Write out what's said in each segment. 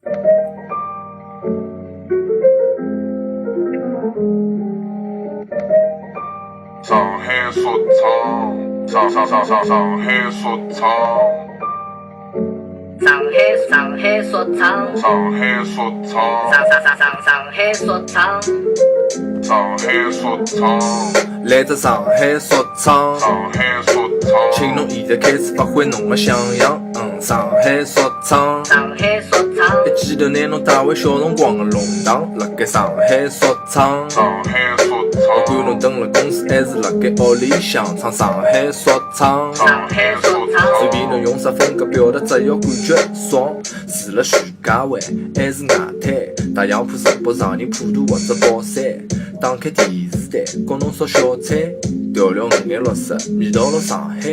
上海说唱，上海说唱，上海说唱，上海说唱，上海说唱，上海说唱，来自上海说唱，上海说唱，请侬现在开始发挥侬的想象。上海说唱，上海说唱，一记头拿侬带回小辰光的弄堂，辣盖上海说唱。上海说不管唱，侬蹲辣公司还是辣盖屋里向唱上海说唱。上海说唱，随便侬用啥风格表达，只要感觉爽。是辣徐家汇还是外滩，大洋浦、石北、长宁、普陀或者宝山，打开电视台，教侬烧小菜。调料5颜6色，味道辣上海。夏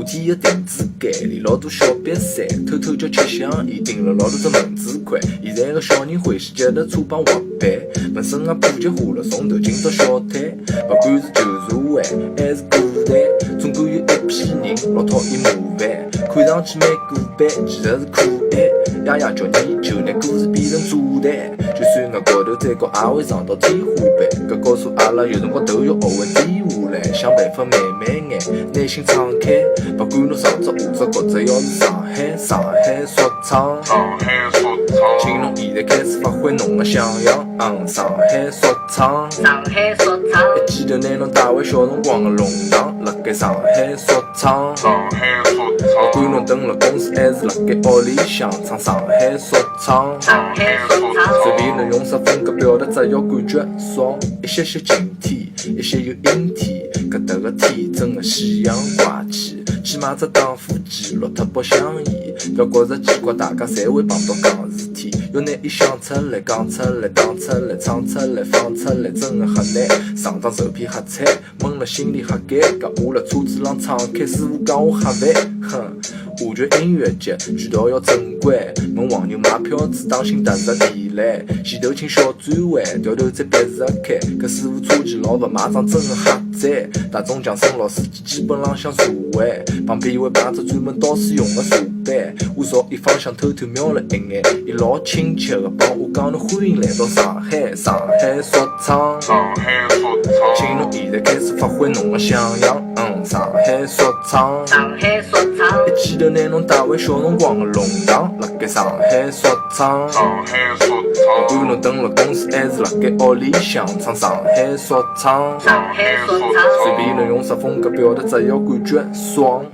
天的亭子间里老多小瘪三，偷偷叫吃香烟，订了老多只焖子块。现在的小人欢喜脚踏车帮滑板，本身也普及化了，从头今朝小摊。不管是旧社会还是古代，总归有一批人老讨厌麻烦，看上去蛮古板，其实是可爱。爷爷叫你就拿故事变成炸弹，就算额高头再高，也会上到天花板。搿告诉阿拉，有辰光头要学会低下来，想办法慢慢眼，内心敞开。不管侬上只下只角，只要是上海，上海说唱。上海说请唱，侬现在开始发挥侬的想象。上海说唱，上海说唱，一记头拿侬带回小辰光的弄堂，辣盖上海说唱。上海说不唱，管侬蹲辣公司还是辣盖屋里向唱上海说唱。上海说唱，随便侬用啥风格表达，只要感觉爽。一些些晴天，一些有阴天，搿搭个天真的西洋怪气。去买只打火机，落脱包香烟，覅觉着奇怪，大家侪会碰到戆事体。要拿伊想出来、讲出来、打出来、唱出来、放出来，真的很难。上张手片瞎猜，闷了心里瞎尴尬。我辣车子浪敞开，师傅讲我瞎烦，哼。话剧音乐节，渠道要正规。问黄牛买票子，当心踏入地雷。前头请小转弯，掉头再别着开。搿师傅车技老勿买账，真的瞎赞。大众强生老司机基本浪向座位，旁边会摆只专门倒水用的茶杯。我朝伊方向偷偷瞄了一眼，伊老亲切的帮我讲：“侬欢迎来到上海，上海说唱。”上海说请唱，侬现在开始发挥侬的想象。上海说唱。上海说唱，一记头拿侬带回小辰光的弄堂，辣盖上海说唱。上海说不管唱，侬蹲辣公司还是辣盖屋里向唱上海说唱。上海说唱，随便侬用啥风格表达，只要感觉爽。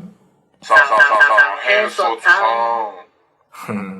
上海说唱。哼。